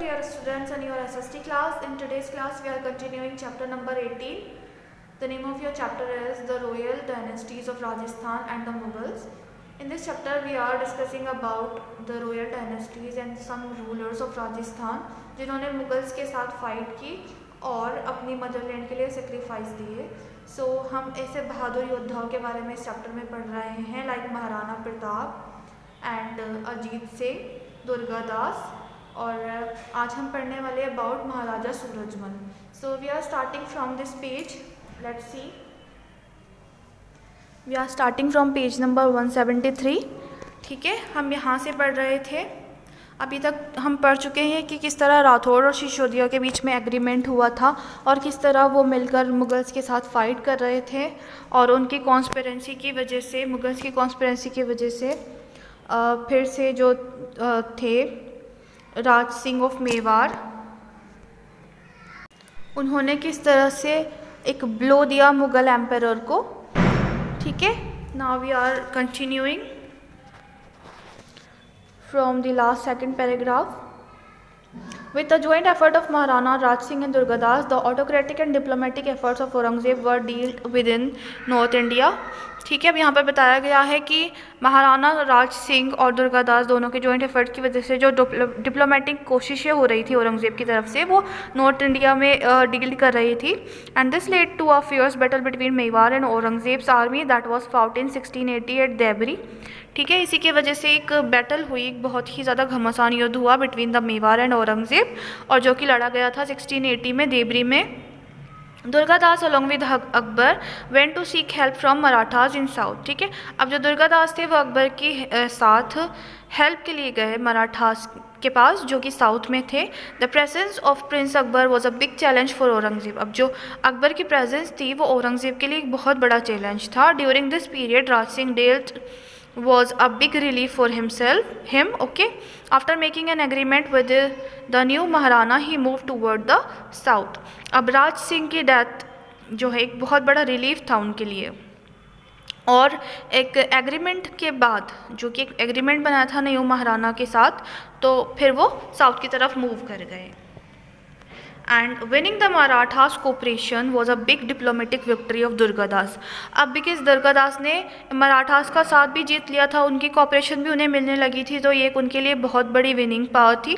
dear students and your SST class. In today's class we are continuing chapter number 18. The name of your chapter is The Royal Dynasties of Rajasthan and the Mughals. In this chapter we are discussing about the royal dynasties and some rulers of Rajasthan जिन्होंने Mughals के साथ fight की और अपनी Motherland के लिए sacrifice दिए. सो हम ऐसे बहादुर योद्धाओं के बारे में इस चैप्टर में पढ़ रहे हैं, लाइक महाराणा प्रताप एंड अजीत सिंह, दुर्गादास, और आज हम पढ़ने वाले about Maharaja Surajmal. So we are starting from this page. Let's see. We are starting from page number 173. ठीक है, हम यहाँ से पढ़ रहे थे. अभी तक हम पढ़ चुके हैं कि किस तरह राठौर और सिसोदिया के बीच में एग्रीमेंट हुआ था और किस तरह वो मिलकर मुगल्स के साथ फाइट कर रहे थे, और उनकी कॉन्स्पिरेंसी की वजह से, मुगल्स की कॉन्स्पिरेंसी की वजह से फिर से जो थे राज सिंह ऑफ मेवाड़, उन्होंने किस तरह से एक ब्लो दिया मुगल एम्परर को. ठीक है, now we are continuing from the last second paragraph. With the joint effort of Maharana Raj Singh and Durgadas, the autocratic and diplomatic efforts of Aurangzeb were dealt within North India. ठीक है, अब यहाँ पर बताया गया है कि महाराणा राज सिंह और दुर्गादास दोनों के जॉइंट एफर्ट की वजह से जो डिप्लोमेटिक कोशिशें हो रही थी औरंगज़ेब की तरफ से, वो नॉर्थ इंडिया में डील कर रही थी. And this led to a fierce battle between Mewar and Aurangzeb's army that was fought in 1680 at Debari. ठीक है, इसी की वजह से एक बैटल हुई, एक बहुत ही ज़्यादा घमासान युद्ध हुआ between the Mewar and Aurangzeb, और जो कि लड़ा गया था 1680 में देबरी में. Durgadas along with Akbar went to seek help from Marathas in south. ठीक है, अब जो दुर्गादास थे वो अकबर के साथ हेल्प के लिए गए मराठास के पास जो कि साउथ में थे. The presence of Prince Akbar was a big challenge for Aurangzeb. अब जो अकबर की प्रेजेंस थी वो औरंगज़ेब के लिए एक बहुत बड़ा चैलेंज था. During this period Raj Singh dealt was a big relief for him. Okay, after making an agreement with the new Maharana, he moved toward the south. अब राज सिंह की डेथ जो है एक बहुत बड़ा रिलीफ था उनके लिए, और एक एग्रीमेंट के बाद, जो कि एक एग्रीमेंट बनाया था न्यू महाराणा के साथ, तो फिर वो साउथ की तरफ मूव कर गए. And winning the Marathas cooperation was a big diplomatic victory of Durgadas. अब बिकॉज दुर्गादास ने मराठास का साथ भी जीत लिया था, उनकी कॉपरेशन भी उन्हें मिलने लगी थी, तो ये एक उनके लिए बहुत बड़ी विनिंग पावर थी.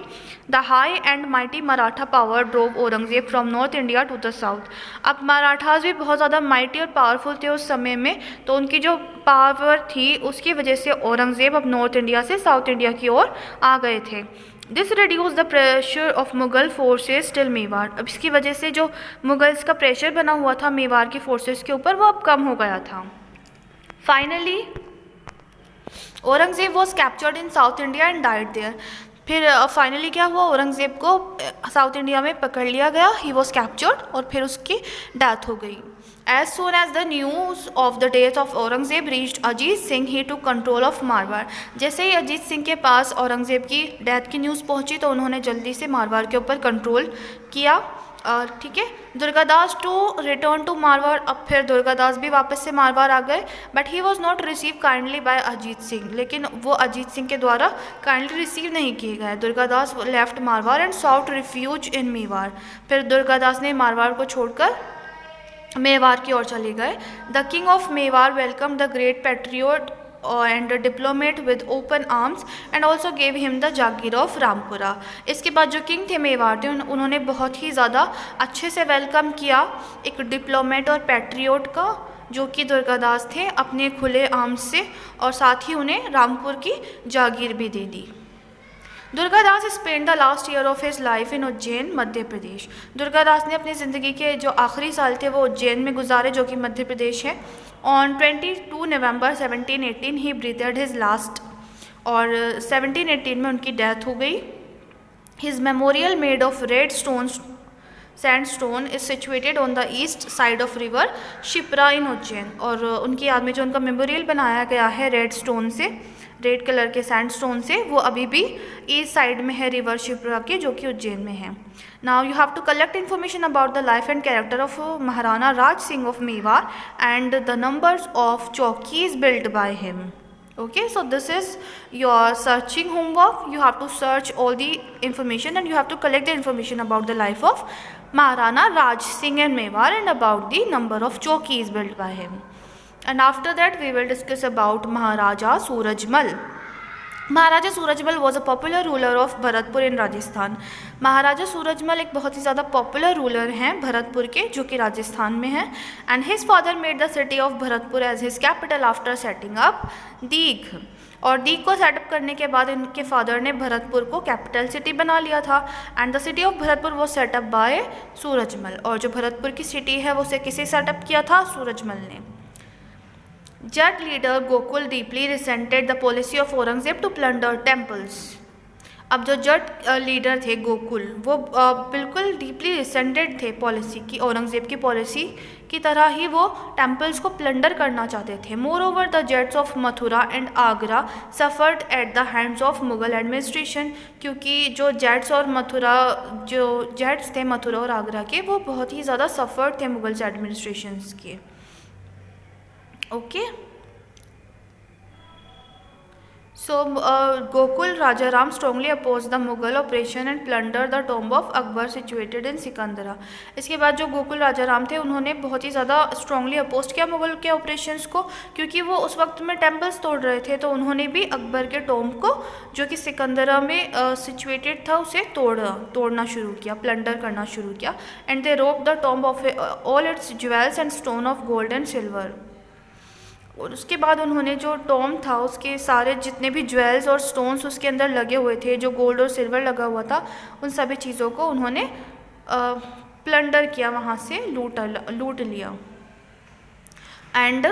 The high and mighty Maratha power drove Aurangzeb from north India to the south. अब मराठास भी बहुत ज़्यादा माइटी और पावरफुल थे उस समय में, तो उनकी जो पावर थी उसकी वजह से औरंगज़ेब अब नॉर्थ इंडिया से साउथ इंडिया की ओर आ गए थे. This reduce the pressure of Mughal forces till Mewar. अब इसकी वजह से जो मुगल्स का प्रेशर बना हुआ था मेवाड़ की फोर्सेस के ऊपर, वो अब कम हो गया था. Finally Aurangzeb was captured in south India and died there. फिर फाइनली क्या हुआ, औरंगज़ेब को साउथ इंडिया में पकड़ लिया गया, ही वॉज कैप्चर्ड, और फिर उसकी डेथ हो गई. As soon as the news of the death of Aurangzeb reached Ajit Singh, he took control of Marwar. जैसे ही अजीत सिंह के पास औरंगज़ेब की डेथ की न्यूज़ पहुंची तो उन्होंने जल्दी से मारवाड़ के ऊपर कंट्रोल किया. ठीक है, Durgadas to return to Marwar. अब फिर दुर्गादास भी वापस से मारवाड़ आ गए, but he was not receive kindly by Ajit Singh. लेकिन वो अजीत सिंह के द्वारा काइंडली रिसीव नहीं किए गए. Durgadas left Marwar and sought refuge in Mewar. फिर दुर्गादास ने मारवाड़ को छोड़कर मेवाड़ की ओर चले गए. The king of Mewar welcome the great patriot and diplomat with open arms and also gave him the Jagir of Rampura. इसके बाद जो किंग थे मेवाड़ थे, उन्होंने बहुत ही ज़्यादा अच्छे से वेलकम किया एक डिप्लोमेट और पैट्रियोट का, जो कि दुर्गादास थे, अपने खुले आर्म्स से, और साथ ही उन्हें रामपुर की जागीर भी दे दी. Durgadas spend the last year of his life in Ujjain Madhya Pradesh. Durgadas ने अपनी ज़िंदगी के जो आखिरी साल थे वो उज्जैन में गुजारे, जो कि मध्य प्रदेश है. On 22 November 1718 he breathed his last, और 1718 में उनकी डेथ हो गई. His memorial made of red sandstone is situated on the east side of river Shipra in Ujjain. और उनकी याद में जो उनका मेमोरियल बनाया गया है रेड स्टोन से, रेड कलर के सैंडस्टोन से, वो अभी भी ईस्ट साइड में है रिवर शिप्रा के, जो कि उज्जैन में है. Now you have to collect information about the life and character of Maharana Raj Singh of Mewar and the numbers of chaukis built by him. Okay, so this is your searching homework. You have to search all the information and you have to collect the information about the life of Maharana Raj Singh and Mewar and about the number of chowkis built by him. And after that we will discuss about Maharaja Surajmal. Maharaja Surajmal was a popular ruler of Bharatpur in Rajasthan. Maharaja Surajmal एक बहुत ही ज़्यादा popular ruler हैं भरतपुर के, जो कि राजस्थान में है. And his father made the city of Bharatpur as his capital after setting up Deeg. और दीघ को सेटअप करने के बाद इनके फादर ने भरतपुर को कैपिटल सिटी बना लिया था. And the city of Bharatpur वो सेटअप बाय सूरजमल. और जो भरतपुर की सिटी है वो उसे किसे सेटअप किया था? सूरजमल ने. Jat leader Gokul deeply resented the policy of Aurangzeb to plunder temples. अब जो जट लीडर थे गोकुल, वो बिल्कुल डीपली रिसेंटेड थे पॉलिसी की, औरंगज़ेब की पॉलिसी की तरह ही वो टेम्पल्स को प्लंडर करना चाहते थे. More over the jets of Mathura and Agra suffered eight the hands of Mughal administration. क्योंकि जो जेट्स थे मथुरा और आगरा के, वो बहुत ही ज़्यादा सफ़र्ड थे मुग़ल एडमिनिस्ट्रेशन के. Okay. So Gokul Rajaram strongly opposed the Mughal operation and plundered the tomb of Akbar situated in Sikandra. इसके बाद जो गोकुल राजाराम थे उन्होंने बहुत ही ज़्यादा स्ट्रांगली अपोज किया मुग़ल के ऑपरेशंस को, क्योंकि वो उस वक्त में टेम्पल्स तोड़ रहे थे. तो उन्होंने भी अकबर के टॉम्ब को, जो कि सिकंदरा में सिचुएटेड था, उसे तोड़ना शुरू किया, प्लंडर करना शुरू किया. And they robed the tomb of all it's jewels and stone of gold and silver. और उसके बाद उन्होंने जो टॉम था उसके सारे जितने भी ज्वेल्स और स्टोन्स उसके अंदर लगे हुए थे, जो गोल्ड और सिल्वर लगा हुआ था, उन सभी चीज़ों को उन्होंने प्लंडर किया, वहाँ से लूट लिया. And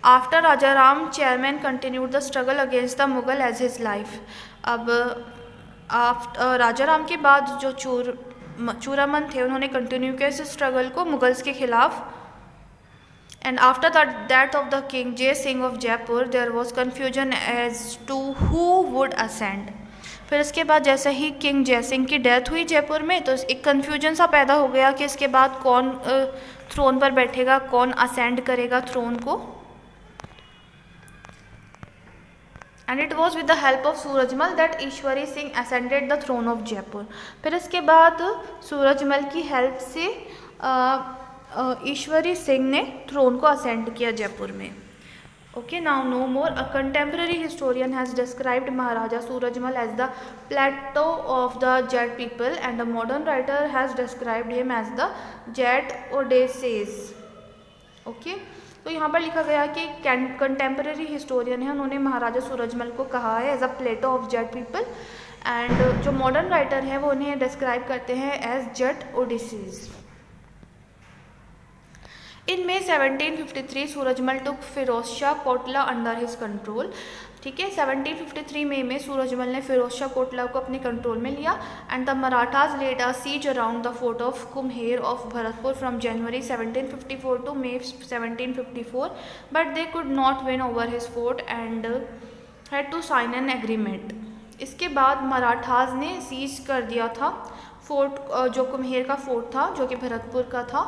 after Rajaram chairman continued the struggle against the Mughal as his life. अब राजाराम के बाद जो चूरामन थे उन्होंने कंटिन्यू किया इस स्ट्रगल को मुग़ल्स के खिलाफ. And after the death of the king Jai Singh of Jaipur, there was confusion as to who would ascend. फिर इसके बाद जैसे ही किंग जय सिंह की डेथ हुई जयपुर में, तो एक कन्फ्यूजन सा पैदा हो गया कि इसके बाद कौन थ्रोन पर बैठेगा, कौन असेंड करेगा थ्रोन को. And it was with the help of Surajmal that Ishwari Singh ascended the throne of Jaipur. फिर इसके बाद सूरजमल की हेल्प से ईश्वरी सिंह ने थ्रोन को असेंड किया जयपुर में. Okay, now no more. A contemporary historian has described Maharaja Surajmal as the Plato of the Jat people and a modern writer has described him as the Jat Odysseus. Okay, तो यहाँ पर लिखा गया कि कंटेम्प्रेरी हिस्टोरियन है, उन्होंने महाराजा सूरजमल को कहा है as a Plato of Jat people. And जो मॉडर्न राइटर है वो उन्हें डिस्क्राइब करते हैं as Jat Odysseus. In May 1753 Surajmal took Firoz Shah Kotla under his control. ठीक है, 1753 में सूरजमल ने फिरोज शाह कोटला को अपने कंट्रोल में लिया. And the Marathas led a siege around the fort of Kumher of Bharatpur from January 1754 to May 1754, but they could not win over his fort and had to sign an agreement. इसके बाद मराठाज ने सीज कर दिया था fort, जो कुम्हेर का fort था, जो कि भरतपुर का था,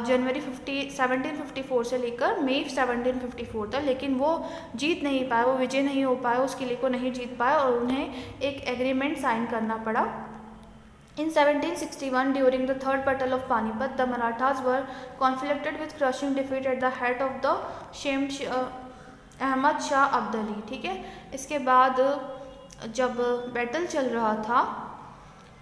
जनवरी 1754 से लेकर मई 1754 तक. लेकिन वो जीत नहीं पाए, वो विजय नहीं हो पाए, उस किले को नहीं जीत पाए और उन्हें एक एग्रीमेंट साइन करना पड़ा. In 1761, during the third battle of Panipat, the Marathas were conflicted with crushing defeat at the head of the shamed Ahmad Shah Abdali. ठीक है, इसके बाद जब बैटल चल रहा था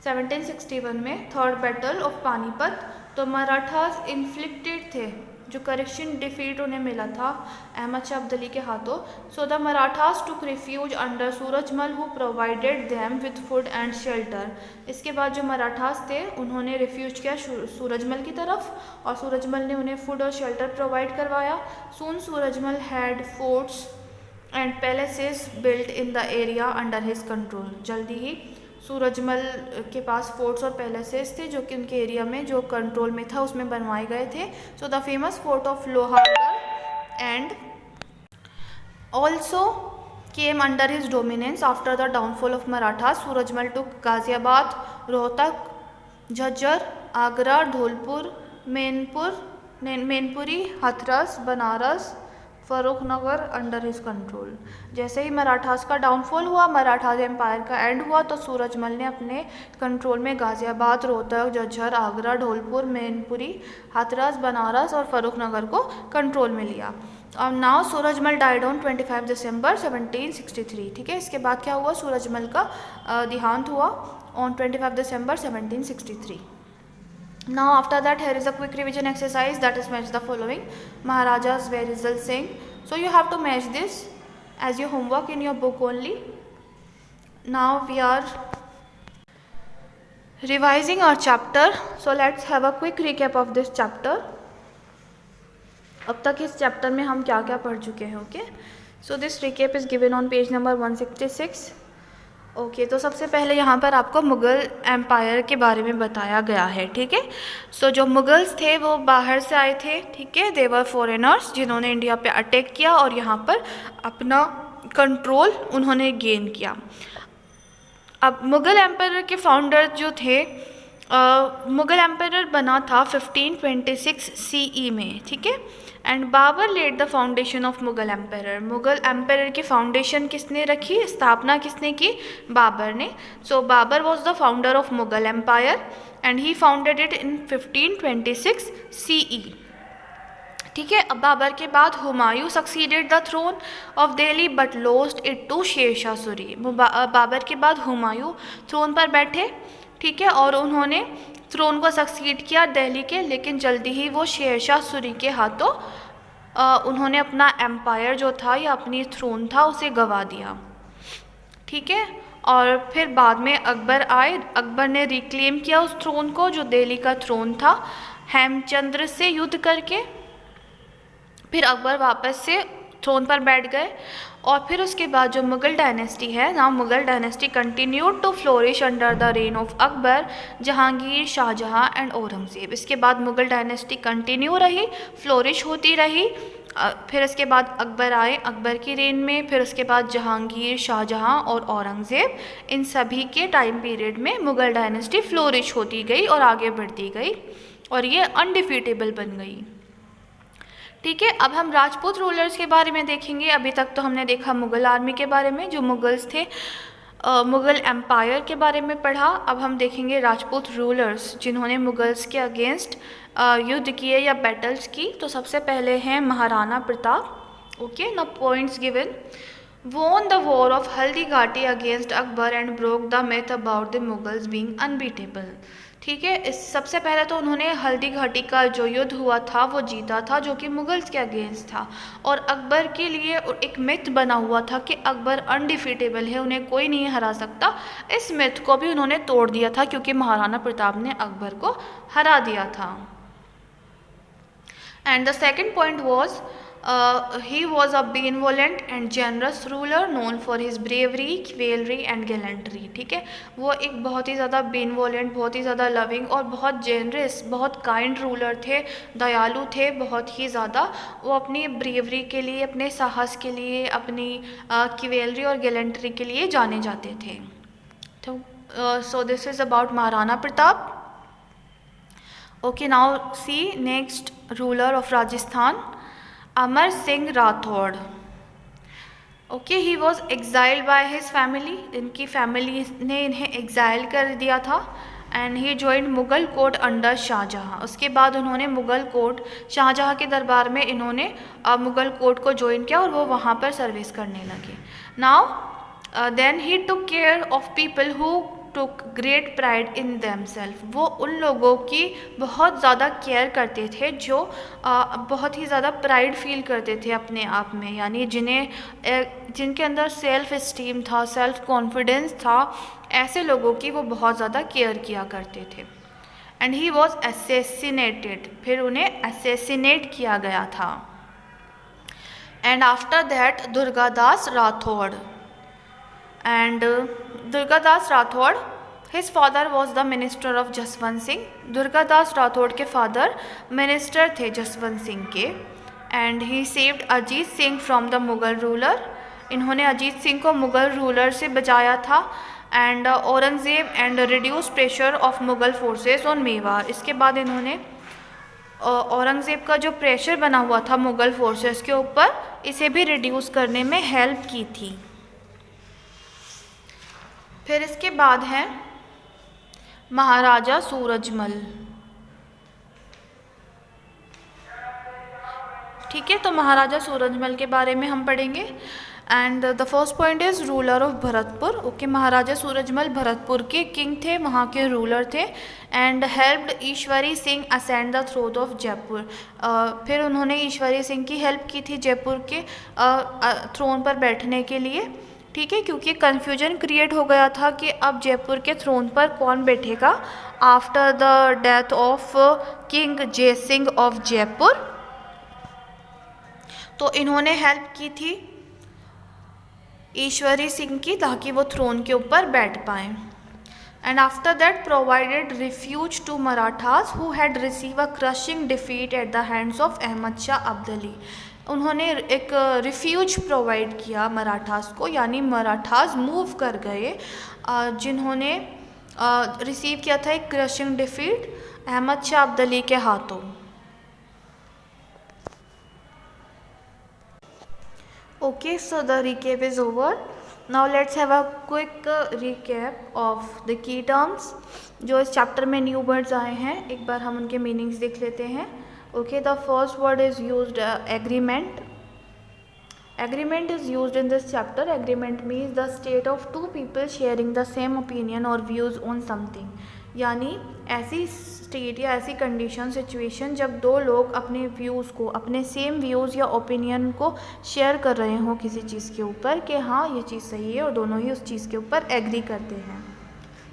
1761 में, थर्ड बैटल ऑफ पानीपत, तो मराठास इन्फ्लिक्टेड थे, जो करेक्शन डिफीट उन्हें मिला था अहमद शाह अब्दाली के हाथों. So the Marathas took refuge under Surajmal who provided them with food and shelter. इसके बाद जो मराठास थे उन्होंने रिफ्यूज किया सूरजमल की तरफ और सूरजमल ने उन्हें फूड और शेल्टर प्रोवाइड करवाया. Soon Surajmal had forts and palaces built in the area under his control. जल्दी ही सूरजमल के पास फोर्ट्स और पैलेसेस थे जो कि उनके एरिया में जो कंट्रोल में था उसमें बनवाए गए थे. So the famous fort of Lohagarh and also came under his dominance after the downfall of Maratha. Surajmal took Ghaziabad, Rohtak, Jhajjar, Agra, Dholpur, Mainpuri, Hathras, Banaras, Farrukhnagar under his control. जैसे ही मराठास का डाउनफॉल हुआ, मराठास एम्पायर का एंड हुआ, तो सूरजमल ने अपने कंट्रोल में गाज़ियाबाद, रोहतक, झज्जर, आगरा, धौलपुर, मैनपुरी, हाथरस, बनारस और फर्रुखनगर को कंट्रोल में लिया। और नाउ सूरजमल डाइड ऑन 25 दिसंबर 1763। ठीक है, इसके बाद क्या हुआ, सूरजमल का देहांत हुआ on 25 December 1763। Now after that, here is a quick revision exercise, that is match the following. Maharajas were Rizal Singh. So you have to match this as your homework in your book only. Now we are revising our chapter. So let's have a quick recap of this chapter. अब तक इस chapter में हम क्या क्या पढ़ चुके हैं। Okay, so this recap is given on page number 166। Okay, तो सबसे पहले यहाँ पर आपको मुग़ल एम्पायर के बारे में बताया गया है। ठीक है, सो जो मुग़ल्स थे वो बाहर से आए थे। ठीक है, दे वर फॉरेनर्स जिन्होंने इंडिया पे अटैक किया और यहाँ पर अपना कंट्रोल उन्होंने गेन किया। अब मुग़ल एम्पायर के फाउंडर जो थे, मुग़ल एम्पायर बना था 1526 CE में। ठीक है, and Babur laid the foundation of Mughal empire. Mughal empire की फाउंडेशन किसने रखी, स्थापना किसने की, बाबर ने। So Babur was the founder of Mughal empire and he founded it in 1526 CE। ठीक है, अब बाबर के बाद Humayun succeeded the throne of Delhi but lost it to Sher Shah Suri. Babur के बाद हुमायूं थ्रोन पर बैठे। ठीक है, और उन्होंने थ्रोन को सक्सीड किया दिल्ली के, लेकिन जल्दी ही वो शेरशाह सूरी के हाथों उन्होंने अपना एम्पायर जो था या अपनी थ्रोन था उसे गंवा दिया। ठीक है, और फिर बाद में अकबर आए। अकबर ने रिक्लेम किया उस थ्रोन को जो दिल्ली का थ्रोन था, हेमचंद्र से युद्ध करके। फिर अकबर वापस से थ्रोन पर बैठ गए और फिर उसके बाद जो मुग़ल डायनेस्टी है ना, Mughal dynasty continued to flourish under the reign of Akbar, Jahangir, Shahjahan and Aurangzeb. इसके बाद मुग़ल डायनेस्टी कंटिन्यू रही, फ्लोरिश होती रही। फिर इसके बाद अकबर आए, अकबर की रेन में, फिर उसके बाद जहांगीर, शाहजहां और औरंगज़ेब, इन सभी के टाइम पीरियड में मुग़ल डायनेस्टी फ्लोरिश होती गई और आगे बढ़ती गई और ये अनडिफीटेबल बन गई। ठीक है, अब हम राजपूत रूलर्स के बारे में देखेंगे। अभी तक तो हमने देखा मुग़ल आर्मी के बारे में, जो मुग़ल्स थे, मुग़ल एम्पायर के बारे में पढ़ा। अब हम देखेंगे राजपूत रूलर्स जिन्होंने मुग़ल्स के अगेंस्ट युद्ध किए या बैटल्स की। तो सबसे पहले हैं Maharana Pratap. Okay, now points given. won the war of Haldi Ghati against Akbar and broke the myth about the Mughals being unbeatable. ठीक है, इस सबसे पहले तो उन्होंने हल्दी घाटी का जो युद्ध हुआ था वो जीता था, जो कि मुग़ल्स के अगेंस्ट था, और अकबर के लिए एक मिथ बना हुआ था कि अकबर अनडिफीटेबल है, उन्हें कोई नहीं हरा सकता। इस मिथ को भी उन्होंने तोड़ दिया था क्योंकि महाराणा प्रताप ने अकबर को हरा दिया था। And the second point was he was a benevolent and generous ruler known for his bravery, chivalry and gallantry। ठीक है, वो एक बहुत ही ज़्यादा benevolent, बहुत ही ज़्यादा loving और बहुत generous, बहुत kind ruler थे, दयालु थे बहुत ही ज़्यादा। वो अपनी bravery के लिए, अपने साहस के लिए, अपनी chivalry और gallantry के लिए जाने जाते थे। तो so this is about Maharana Pratap. Okay, now see next ruler of Rajasthan, Amar Singh Rathore. Okay, he was exiled by his family. इनकी फैमिली ने इन्हें एक्साइल कर दिया था। And he joined Mughal court under Shahjahan. उसके बाद उन्होंने मुग़ल कोर्ट, शाहजहां के दरबार में इन्होंने मुग़ल कोर्ट को ज्वाइन किया और वो वहाँ पर सर्विस करने लगे। Now then he took care of people who took great pride in themselves. वो उन लोगों की बहुत ज़्यादा केयर करते थे जो बहुत ही ज़्यादा प्राइड फील करते थे अपने आप में, यानी जिनके अंदर सेल्फ इस्टीम था, सेल्फ कॉन्फिडेंस था, ऐसे लोगों की वो बहुत ज़्यादा केयर किया करते थे। एंड ही वॉज असैसिनेटेड, फिर उन्हें असैसिनेट किया गया था। And after that Durgadas Rathore. And Durgadas Rathore, his father was the minister of Jaswant Singh. Durgadas Rathore के फादर मिनिस्टर थे जसवंत सिंह के। And he saved Ajit Singh from the Mughal ruler. इन्होंने अजीत सिंह को मुग़ल रूलर से बचाया था। And Aurangzeb and reduce pressure of Mughal forces on Mewar. इसके बाद इन्होंने औरंगज़ेब का जो प्रेशर बना हुआ था मुग़ल फोर्सेस के ऊपर, इसे भी रिड्यूस करने में हेल्प की थी। फिर इसके बाद है महाराजा सूरजमल। ठीक है, तो महाराजा सूरजमल के बारे में हम पढ़ेंगे। And the first point is ruler of Bharatpur. Okay, Maharaja Surajmal Bharatpur के किंग थे, वहाँ के रूलर थे। And helped Ishwari Singh ascend the throne of Jaipur. फिर उन्होंने ईश्वरी सिंह की हेल्प की थी जयपुर के थ्रोन पर बैठने के लिए। ठीक है, क्योंकि कन्फ्यूजन क्रिएट हो गया था कि अब जयपुर के थ्रोन पर कौन बैठेगा after the death of king जय सिंह ऑफ जयपुर। तो इन्होंने हेल्प की थी ईश्वरी सिंह की, ताकि वो थ्रोन के ऊपर बैठ पाएँ। And after that provided refuge to Marathas who had receive a crushing defeat at the hands of Ahmad Shah Abdali. उन्होंने एक रिफ्यूज प्रोवाइड किया मराठास को, यानी मराठास मूव कर गए जिन्होंने रिसीव किया था एक क्रशिंग डिफीट अहमद शाह अब्दाली के हाथों। Okay, so the recap is over. Now let's have a quick recap of the key terms जो इस चैप्टर में न्यू वर्ड्स आए हैं। एक बार हम उनके मीनिंग्स देख लेते हैं। Okay, the first word is used agreement. Agreement is used in this chapter. Agreement means the state of two people sharing the same opinion or views on something. यानी ऐसी स्टेट या ऐसी कंडीशन सिचुएशन जब दो लोग अपने views को, अपने सेम व्यूज़ या ओपिनियन को शेयर कर रहे हों किसी चीज़ के ऊपर कि हाँ ये चीज़ सही है, और दोनों ही उस चीज़ के ऊपर एग्री करते हैं।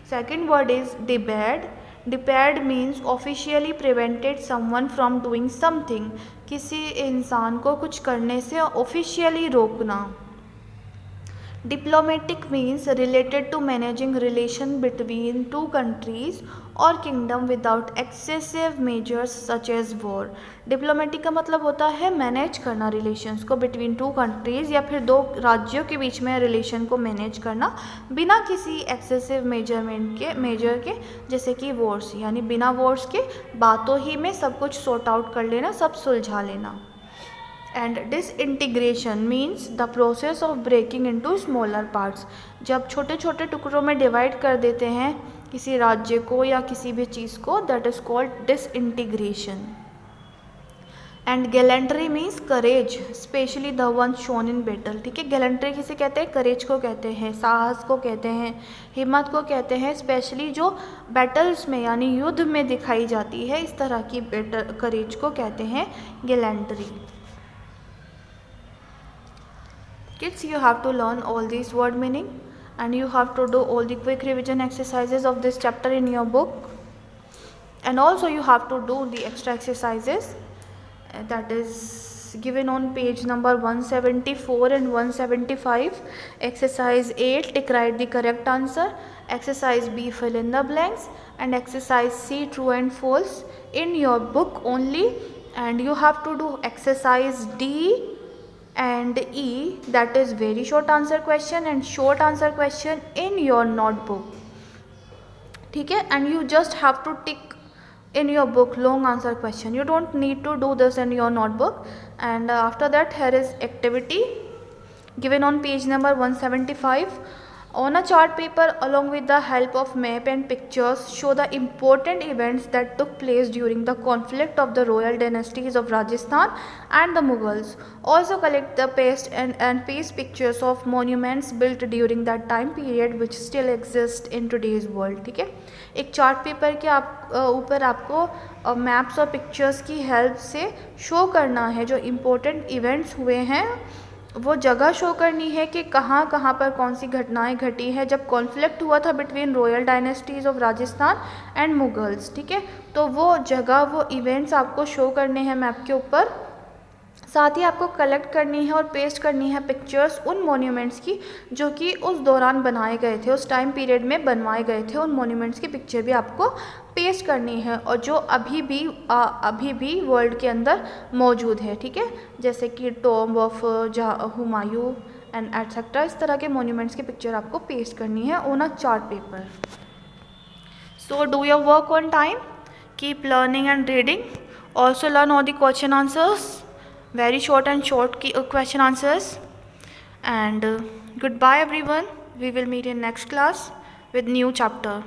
Second word is debarred. Debarred means officially prevented someone from doing something. किसी इंसान को कुछ करने से ऑफिशियली रोकना। Diplomatic means related to managing relation between two countries or kingdom without excessive measures such as war. Diplomatic का मतलब होता है मैनेज करना रिलेशंस को between two countries, या फिर दो राज्यों के बीच में रिलेशन को मैनेज करना बिना किसी एक्सेसिव मेजर के, जैसे कि वॉर्स, यानी बिना वॉर्स के बातों ही में सब कुछ सॉर्ट आउट कर लेना, सब सुलझा लेना। And disintegration means the process of breaking into smaller parts. जब छोटे छोटे टुकड़ों में डिवाइड कर देते हैं किसी राज्य को या किसी भी चीज़ को, that is called disintegration. And gallantry means courage, specially the one shown in battle. ठीक है, गैलेंट्री किसे कहते हैं? करेज को कहते हैं, साहस को कहते हैं, हिम्मत को कहते हैं, स्पेशली जो बैटल्स में यानी युद्ध में दिखाई जाती है, इस तरह की करेज को कहते हैं gallantry. Kids, you have to learn all these word meaning and you have to do all the quick revision exercises of this chapter in your book, and also you have to do the extra exercises that is given on page number 174 and 175. Exercise 8, tick write the correct answer. Exercise B, fill in the blanks, and exercise C, true and false in your book only. And you have to do exercise D and E, that is very short answer question and short answer question in your notebook. ठीक है, and you just have to tick in your book long answer question. You don't need to do this in your notebook. And after that, here is activity given on page number 175. On a chart paper, along with the help of map and pictures, show the important events that took place during the conflict of the royal dynasties of Rajasthan and the Mughals. Also collect the paste pictures of monuments built during that time period which still exist in today's world. ठीक है, एक chart paper के ऊपर आपको maps और pictures की help से show करना है जो इम्पोर्टेंट इवेंट्स हुए हैं, वो जगह शो करनी है कि कहाँ कहाँ पर कौन सी घटनाएं घटी है जब कॉन्फ्लिक्ट हुआ था between royal dynasties of Rajasthan and Mughals. ठीक है, तो वो जगह, वो इवेंट्स आपको शो करने हैं मैप के ऊपर. साथ ही आपको कलेक्ट करनी है और पेस्ट करनी है पिक्चर्स उन मोन्यूमेंट्स की जो कि उस दौरान बनाए गए थे, उस टाइम पीरियड में बनवाए गए थे. उन मोन्यूमेंट्स की पिक्चर भी आपको पेस्ट करनी है और जो अभी भी वर्ल्ड के अंदर मौजूद है. ठीक है, जैसे कि tomb of Humayun and etcetera, इस तरह के मोन्यूमेंट्स की पिक्चर आपको पेस्ट करनी है on a chart paper. So do your work on time, keep learning and reading. Also learn all the question answers, very short and short question answers. And goodbye everyone. We will meet in next class with new chapter.